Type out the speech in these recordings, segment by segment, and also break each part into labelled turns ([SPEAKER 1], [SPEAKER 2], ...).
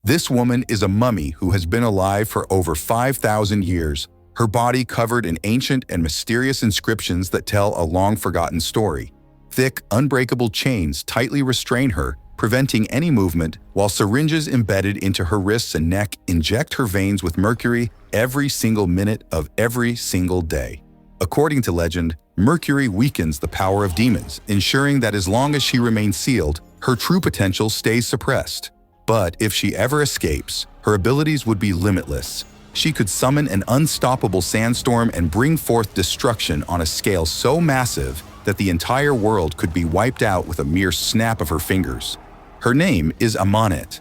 [SPEAKER 1] This woman is a mummy who has been alive for over 5,000 years, her body covered in ancient and mysterious inscriptions that tell a long-forgotten story. Thick, unbreakable chains tightly restrain her, preventing any movement, while syringes embedded into her wrists and neck inject her veins with mercury every single minute of every single day. According to legend, mercury weakens the power of demons, ensuring that as long as she remains sealed, her true potential stays suppressed. But if she ever escapes, her abilities would be limitless. She could summon an unstoppable sandstorm and bring forth destruction on a scale so massive that the entire world could be wiped out with a mere snap of her fingers. Her name is Ahmanet.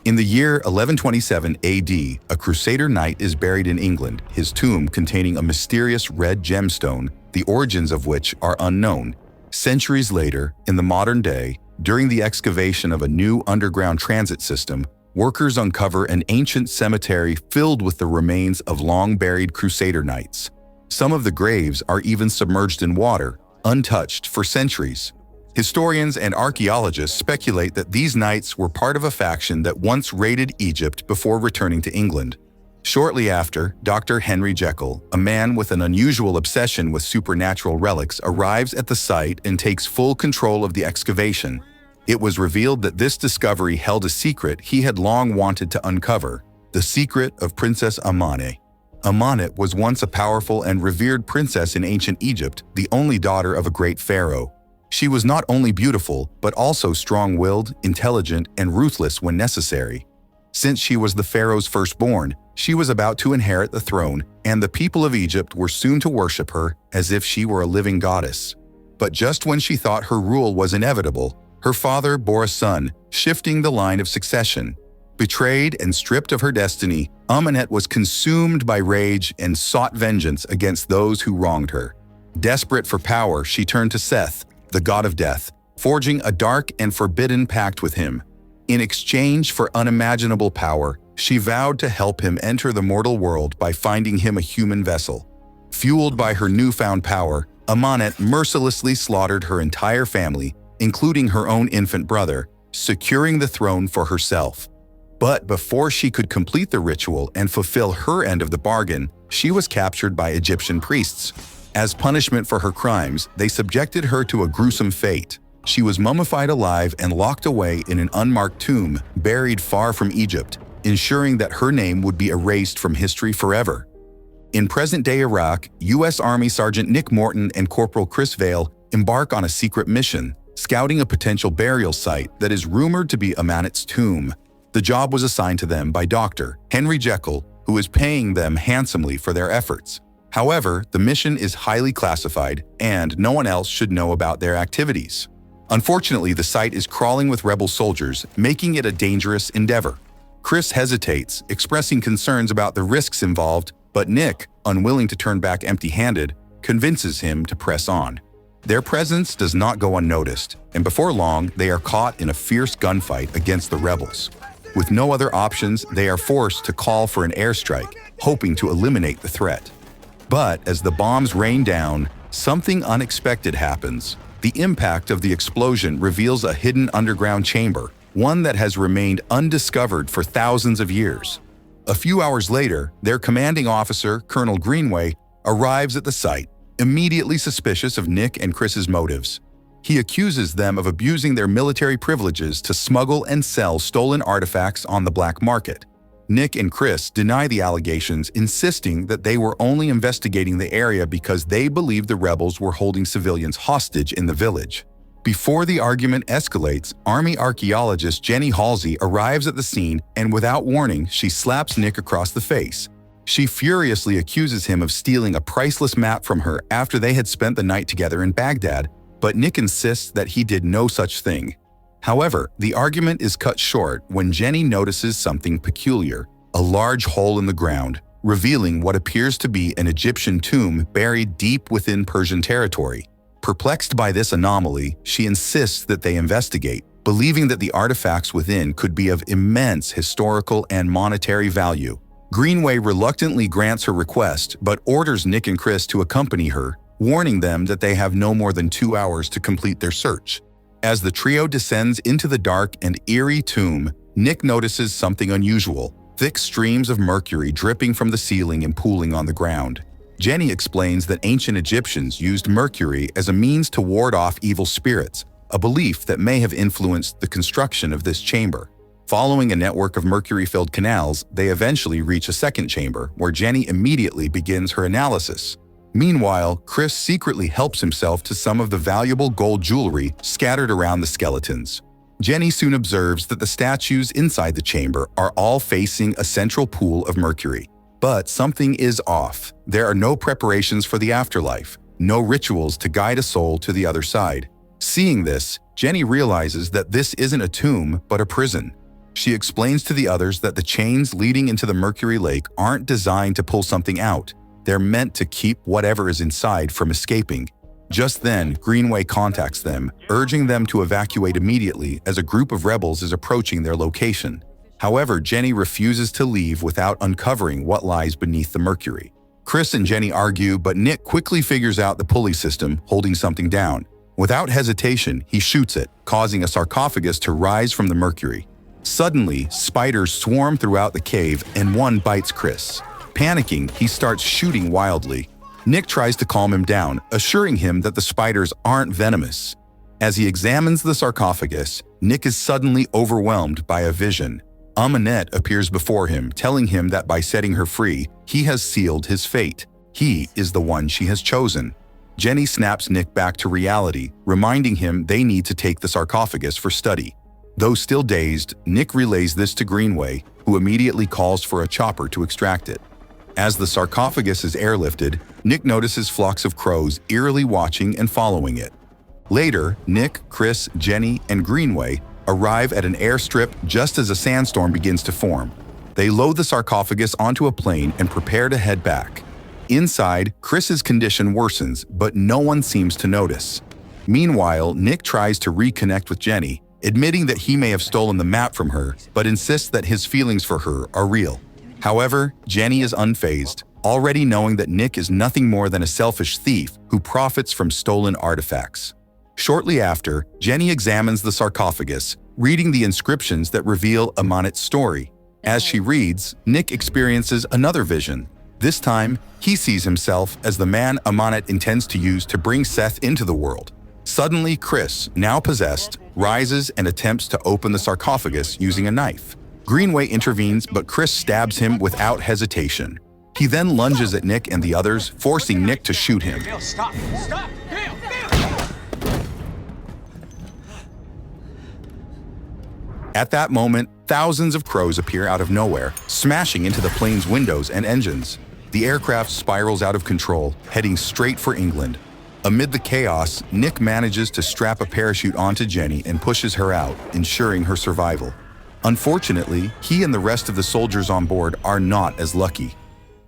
[SPEAKER 1] In the year 1127 AD, a Crusader knight is buried in England, his tomb containing a mysterious red gemstone, the origins of which are unknown. Centuries later, in the modern day, during the excavation of a new underground transit system, workers uncover an ancient cemetery filled with the remains of long-buried Crusader knights. Some of the graves are even submerged in water, untouched for centuries. Historians and archaeologists speculate that these knights were part of a faction that once raided Egypt before returning to England. Shortly after, Dr. Henry Jekyll, a man with an unusual obsession with supernatural relics, arrives at the site and takes full control of the excavation. It was revealed that this discovery held a secret he had long wanted to uncover, the secret of Princess Ahmanet. Ahmanet was once a powerful and revered princess in ancient Egypt, the only daughter of a great pharaoh. She was not only beautiful, but also strong-willed, intelligent, and ruthless when necessary. Since she was the pharaoh's firstborn, she was about to inherit the throne, and the people of Egypt were soon to worship her as if she were a living goddess. But just when she thought her rule was inevitable, her father bore a son, shifting the line of succession. Betrayed and stripped of her destiny, Ahmanet was consumed by rage and sought vengeance against those who wronged her. Desperate for power, she turned to Seth, the god of death, forging a dark and forbidden pact with him. In exchange for unimaginable power, she vowed to help him enter the mortal world by finding him a human vessel. Fueled by her newfound power, Ahmanet mercilessly slaughtered her entire family, including her own infant brother, securing the throne for herself. But before she could complete the ritual and fulfill her end of the bargain, she was captured by Egyptian priests. As punishment for her crimes, they subjected her to a gruesome fate. She was mummified alive and locked away in an unmarked tomb, buried far from Egypt, ensuring that her name would be erased from history forever. In present-day Iraq, U.S. Army Sergeant Nick Morton and Corporal Chris Vale embark on a secret mission, scouting a potential burial site that is rumored to be Ahmanet's tomb. The job was assigned to them by Dr. Henry Jekyll, who is paying them handsomely for their efforts. However, the mission is highly classified, and no one else should know about their activities. Unfortunately, the site is crawling with rebel soldiers, making it a dangerous endeavor. Chris hesitates, expressing concerns about the risks involved, but Nick, unwilling to turn back empty-handed, convinces him to press on. Their presence does not go unnoticed, and before long, they are caught in a fierce gunfight against the rebels. With no other options, they are forced to call for an airstrike, hoping to eliminate the threat. But as the bombs rain down, something unexpected happens. The impact of the explosion reveals a hidden underground chamber, one that has remained undiscovered for thousands of years. A few hours later, their commanding officer, Colonel Greenway, arrives at the site, immediately suspicious of Nick and Chris's motives. He accuses them of abusing their military privileges to smuggle and sell stolen artifacts on the black market. Nick and Chris deny the allegations, insisting that they were only investigating the area because they believed the rebels were holding civilians hostage in the village. Before the argument escalates, Army archaeologist Jenny Halsey arrives at the scene, and without warning, she slaps Nick across the face. She furiously accuses him of stealing a priceless map from her after they had spent the night together in Baghdad, but Nick insists that he did no such thing. However, the argument is cut short when Jenny notices something peculiar, a large hole in the ground, revealing what appears to be an Egyptian tomb buried deep within Persian territory. Perplexed by this anomaly, she insists that they investigate, believing that the artifacts within could be of immense historical and monetary value. Greenway reluctantly grants her request, but orders Nick and Chris to accompany her, warning them that they have no more than 2 hours to complete their search. As the trio descends into the dark and eerie tomb, Nick notices something unusual: thick streams of mercury dripping from the ceiling and pooling on the ground. Jenny explains that ancient Egyptians used mercury as a means to ward off evil spirits, a belief that may have influenced the construction of this chamber. Following a network of mercury-filled canals, they eventually reach a second chamber, where Jenny immediately begins her analysis. Meanwhile, Chris secretly helps himself to some of the valuable gold jewelry scattered around the skeletons. Jenny soon observes that the statues inside the chamber are all facing a central pool of mercury. But something is off. There are no preparations for the afterlife, no rituals to guide a soul to the other side. Seeing this, Jenny realizes that this isn't a tomb, but a prison. She explains to the others that the chains leading into the Mercury Lake aren't designed to pull something out. They're meant to keep whatever is inside from escaping. Just then, Greenway contacts them, urging them to evacuate immediately as a group of rebels is approaching their location. However, Jenny refuses to leave without uncovering what lies beneath the mercury. Chris and Jenny argue, but Nick quickly figures out the pulley system holding something down. Without hesitation, he shoots it, causing a sarcophagus to rise from the mercury. Suddenly, spiders swarm throughout the cave and one bites Chris. Panicking, he starts shooting wildly. Nick tries to calm him down, assuring him that the spiders aren't venomous. As he examines the sarcophagus, Nick is suddenly overwhelmed by a vision. Ahmanet appears before him, telling him that by setting her free, he has sealed his fate. He is the one she has chosen. Jenny snaps Nick back to reality, reminding him they need to take the sarcophagus for study. Though still dazed, Nick relays this to Greenway, who immediately calls for a chopper to extract it. As the sarcophagus is airlifted, Nick notices flocks of crows eerily watching and following it. Later, Nick, Chris, Jenny, and Greenway arrive at an airstrip just as a sandstorm begins to form. They load the sarcophagus onto a plane and prepare to head back. Inside, Chris's condition worsens, but no one seems to notice. Meanwhile, Nick tries to reconnect with Jenny, admitting that he may have stolen the map from her, but insists that his feelings for her are real. However, Jenny is unfazed, already knowing that Nick is nothing more than a selfish thief who profits from stolen artifacts. Shortly after, Jenny examines the sarcophagus, reading the inscriptions that reveal Ahmanet's story. As she reads, Nick experiences another vision. This time, he sees himself as the man Ahmanet intends to use to bring Seth into the world. Suddenly, Chris, now possessed, rises and attempts to open the sarcophagus using a knife. Greenway intervenes, but Chris stabs him without hesitation. He then lunges at Nick and the others, forcing Nick to shoot him.
[SPEAKER 2] Bill, stop! Stop! Bill!
[SPEAKER 1] At that moment, thousands of crows appear out of nowhere, smashing into the plane's windows and engines. The aircraft spirals out of control, heading straight for England. Amid the chaos, Nick manages to strap a parachute onto Jenny and pushes her out, ensuring her survival. Unfortunately, he and the rest of the soldiers on board are not as lucky.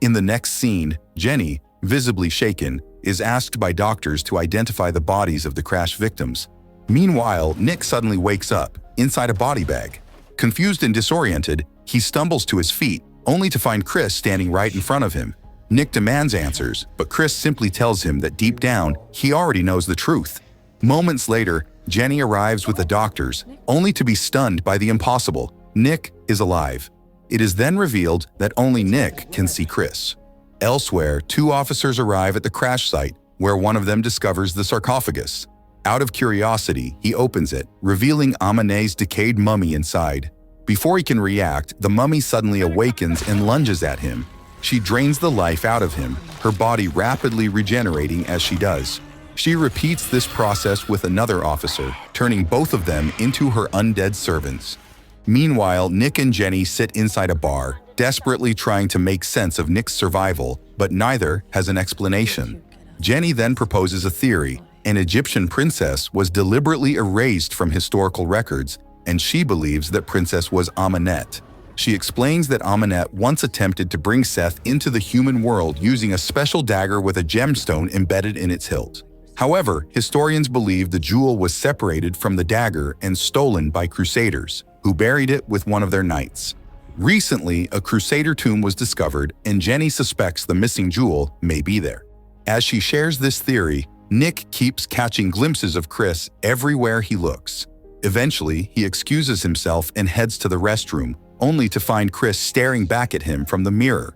[SPEAKER 1] In the next scene, Jenny, visibly shaken, is asked by doctors to identify the bodies of the crash victims. Meanwhile, Nick suddenly wakes up, inside a body bag. Confused and disoriented, he stumbles to his feet, only to find Chris standing right in front of him. Nick demands answers, but Chris simply tells him that deep down, he already knows the truth. Moments later, Jenny arrives with the doctors, only to be stunned by the impossible. Nick is alive. It is then revealed that only Nick can see Chris. Elsewhere, two officers arrive at the crash site, where one of them discovers the sarcophagus. Out of curiosity, he opens it, revealing Ahmanet's decayed mummy inside. Before he can react, the mummy suddenly awakens and lunges at him. She drains the life out of him, her body rapidly regenerating as she does. She repeats this process with another officer, turning both of them into her undead servants. Meanwhile, Nick and Jenny sit inside a bar, desperately trying to make sense of Nick's survival, but neither has an explanation. Jenny then proposes a theory. An Egyptian princess was deliberately erased from historical records, and she believes that princess was Ahmanet. She explains that Ahmanet once attempted to bring Seth into the human world using a special dagger with a gemstone embedded in its hilt. However, historians believe the jewel was separated from the dagger and stolen by crusaders, who buried it with one of their knights. Recently, a crusader tomb was discovered, and Jenny suspects the missing jewel may be there. As she shares this theory, Nick keeps catching glimpses of Chris everywhere he looks. Eventually, he excuses himself and heads to the restroom, only to find Chris staring back at him from the mirror.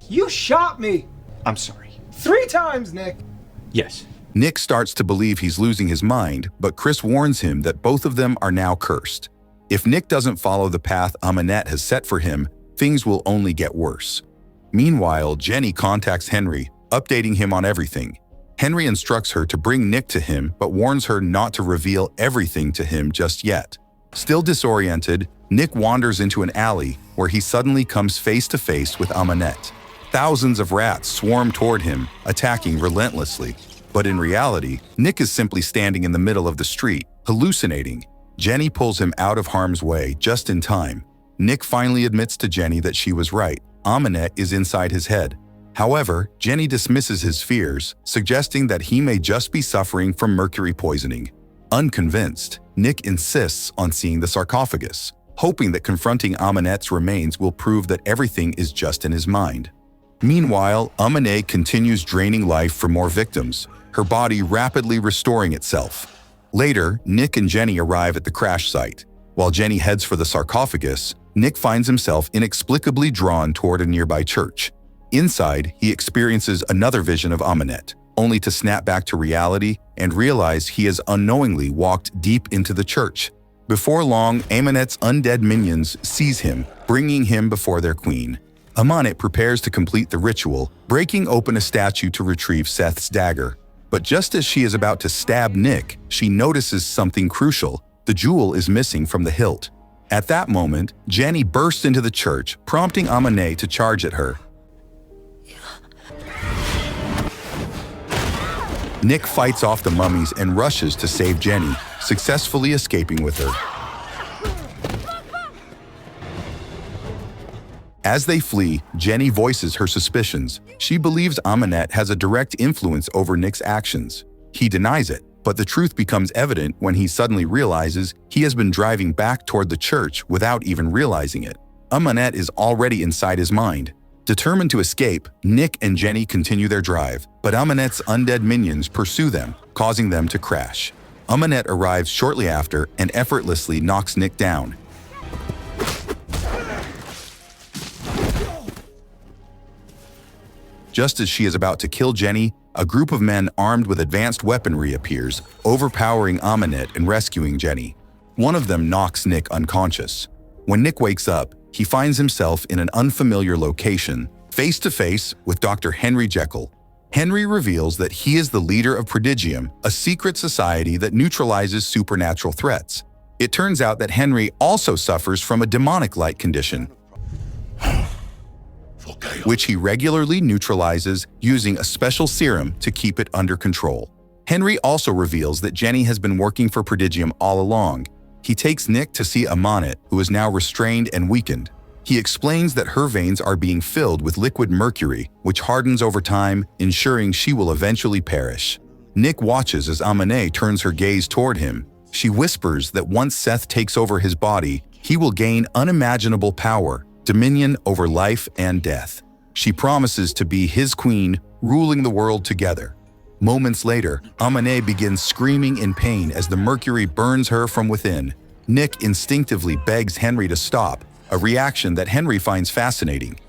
[SPEAKER 2] You shot me!
[SPEAKER 3] I'm sorry.
[SPEAKER 2] 3 times, Nick!
[SPEAKER 3] Yes.
[SPEAKER 1] Nick starts to believe he's losing his mind, but Chris warns him that both of them are now cursed. If Nick doesn't follow the path Ahmanet has set for him, things will only get worse. Meanwhile, Jenny contacts Henry, updating him on everything. Henry instructs her to bring Nick to him, but warns her not to reveal everything to him just yet. Still disoriented, Nick wanders into an alley where he suddenly comes face to face with Ahmanet. Thousands of rats swarm toward him, attacking relentlessly. But in reality, Nick is simply standing in the middle of the street, hallucinating. Jenny pulls him out of harm's way just in time. Nick finally admits to Jenny that she was right. Ahmanet is inside his head. However, Jenny dismisses his fears, suggesting that he may just be suffering from mercury poisoning. Unconvinced, Nick insists on seeing the sarcophagus, hoping that confronting Ahmanet's remains will prove that everything is just in his mind. Meanwhile, Ahmanet continues draining life for more victims, her body rapidly restoring itself. Later, Nick and Jenny arrive at the crash site. While Jenny heads for the sarcophagus, Nick finds himself inexplicably drawn toward a nearby church. Inside, he experiences another vision of Ahmanet, only to snap back to reality and realize he has unknowingly walked deep into the church. Before long, Ahmanet's undead minions seize him, bringing him before their queen. Ahmanet prepares to complete the ritual, breaking open a statue to retrieve Seth's dagger. But just as she is about to stab Nick, she notices something crucial. The jewel is missing from the hilt. At that moment, Jenny bursts into the church, prompting Ahmanet to charge at her. Nick fights off the mummies and rushes to save Jenny, successfully escaping with her. As they flee, Jenny voices her suspicions. She believes Ahmanet has a direct influence over Nick's actions. He denies it, but the truth becomes evident when he suddenly realizes he has been driving back toward the church without even realizing it. Ahmanet is already inside his mind. Determined to escape, Nick and Jenny continue their drive, but Ahmanet's undead minions pursue them, causing them to crash. Ahmanet arrives shortly after and effortlessly knocks Nick down. Just as she is about to kill Jenny, a group of men armed with advanced weaponry appears, overpowering Ahmanet and rescuing Jenny. One of them knocks Nick unconscious. When Nick wakes up, he finds himself in an unfamiliar location, face to face with Dr. Henry Jekyll. Henry reveals that he is the leader of Prodigium, a secret society that neutralizes supernatural threats. It turns out that Henry also suffers from a demonic-like condition, which he regularly neutralizes using a special serum to keep it under control. Henry also reveals that Jenny has been working for Prodigium all along. He takes Nick to see Ahmanet, who is now restrained and weakened. He explains that her veins are being filled with liquid mercury, which hardens over time, ensuring she will eventually perish. Nick watches as Ahmanet turns her gaze toward him. She whispers that once Seth takes over his body, he will gain unimaginable power, dominion over life and death. She promises to be his queen, ruling the world together. Moments later, Ahmanet begins screaming in pain as the mercury burns her from within. Nick instinctively begs Henry to stop, a reaction that Henry finds fascinating.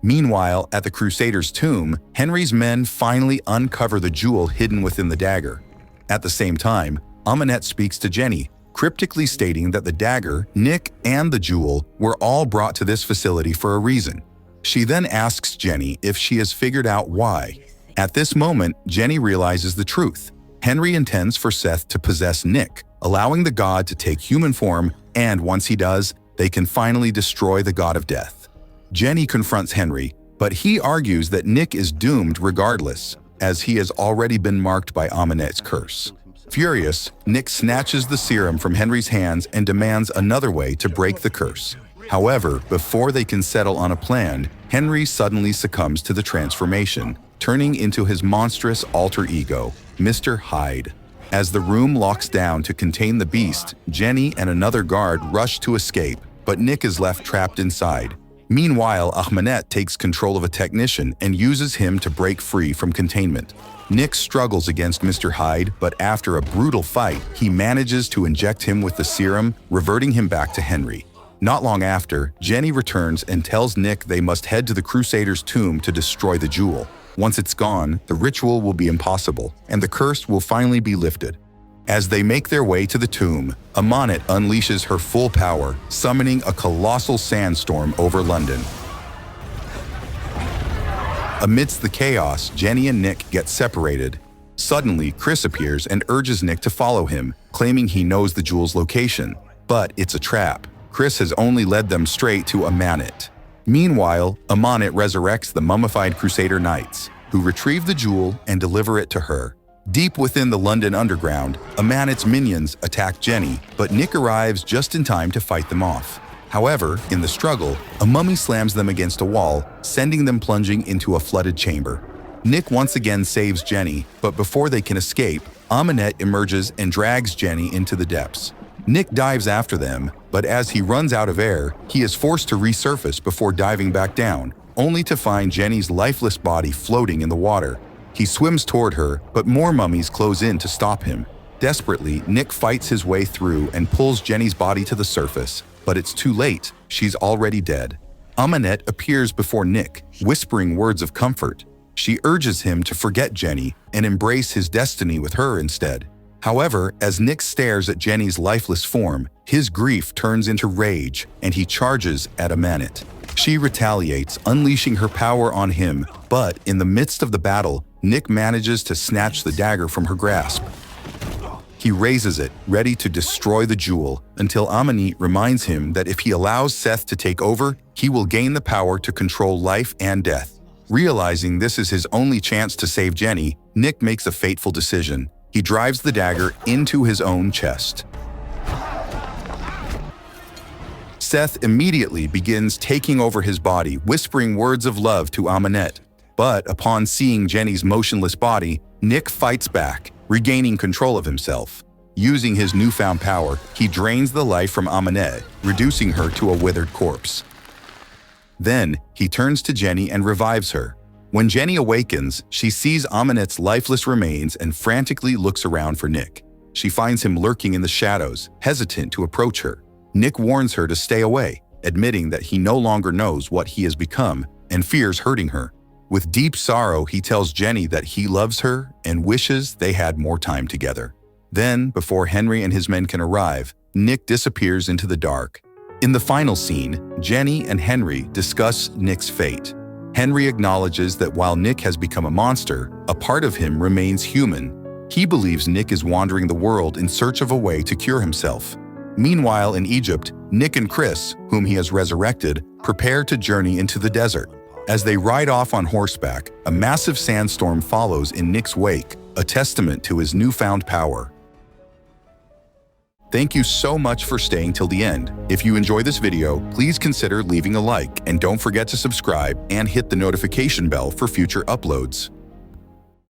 [SPEAKER 1] Meanwhile, at the Crusaders' tomb, Henry's men finally uncover the jewel hidden within the dagger. At the same time, Ahmanet speaks to Jenny, cryptically stating that the dagger, Nick, and the jewel were all brought to this facility for a reason. She then asks Jenny if she has figured out why. At this moment, Jenny realizes the truth. Henry intends for Seth to possess Nick, allowing the god to take human form, and once he does, they can finally destroy the god of death. Jenny confronts Henry, but he argues that Nick is doomed regardless, as he has already been marked by Ahmanet's curse. Furious, Nick snatches the serum from Henry's hands and demands another way to break the curse. However, before they can settle on a plan, Henry suddenly succumbs to the transformation, turning into his monstrous alter ego, Mr. Hyde. As the room locks down to contain the beast, Jenny and another guard rush to escape, but Nick is left trapped inside. Meanwhile, Ahmanet takes control of a technician and uses him to break free from containment. Nick struggles against Mr. Hyde, but after a brutal fight, he manages to inject him with the serum, reverting him back to Henry. Not long after, Jenny returns and tells Nick they must head to the Crusader's tomb to destroy the jewel. Once it's gone, the ritual will be impossible, and the curse will finally be lifted. As they make their way to the tomb, Ahmanet unleashes her full power, summoning a colossal sandstorm over London. Amidst the chaos, Jenny and Nick get separated. Suddenly, Chris appears and urges Nick to follow him, claiming he knows the jewel's location. But it's a trap. Chris has only led them straight to Ahmanet. Meanwhile, Ahmanet resurrects the mummified Crusader Knights, who retrieve the jewel and deliver it to her. Deep within the London Underground, Ahmanet's minions attack Jenny, but Nick arrives just in time to fight them off. However, in the struggle, a mummy slams them against a wall, sending them plunging into a flooded chamber. Nick once again saves Jenny, but before they can escape, Ahmanet emerges and drags Jenny into the depths. Nick dives after them, but as he runs out of air, he is forced to resurface before diving back down, only to find Jenny's lifeless body floating in the water. He swims toward her, but more mummies close in to stop him. Desperately, Nick fights his way through and pulls Jenny's body to the surface, but it's too late. She's already dead. Ahmanet appears before Nick, whispering words of comfort. She urges him to forget Jenny and embrace his destiny with her instead. However, as Nick stares at Jenny's lifeless form, his grief turns into rage, and he charges at Ahmanet. She retaliates, unleashing her power on him, but in the midst of the battle, Nick manages to snatch the dagger from her grasp. He raises it, ready to destroy the jewel, until Ahmanet reminds him that if he allows Seth to take over, he will gain the power to control life and death. Realizing this is his only chance to save Jenny, Nick makes a fateful decision. He drives the dagger into his own chest. Seth immediately begins taking over his body, whispering words of love to Ahmanet. But upon seeing Jenny's motionless body, Nick fights back, regaining control of himself. Using his newfound power, he drains the life from Ahmanet, reducing her to a withered corpse. Then, he turns to Jenny and revives her. When Jenny awakens, she sees Ahmanet's lifeless remains and frantically looks around for Nick. She finds him lurking in the shadows, hesitant to approach her. Nick warns her to stay away, admitting that he no longer knows what he has become and fears hurting her. With deep sorrow, he tells Jenny that he loves her and wishes they had more time together. Then, before Henry and his men can arrive, Nick disappears into the dark. In the final scene, Jenny and Henry discuss Nick's fate. Henry acknowledges that while Nick has become a monster, a part of him remains human. He believes Nick is wandering the world in search of a way to cure himself. Meanwhile, in Egypt, Nick and Chris, whom he has resurrected, prepare to journey into the desert. As they ride off on horseback, a massive sandstorm follows in Nick's wake, a testament to his newfound power. Thank you so much for staying till the end. If you enjoy this video, please consider leaving a like and don't forget to subscribe and hit the notification bell for future uploads.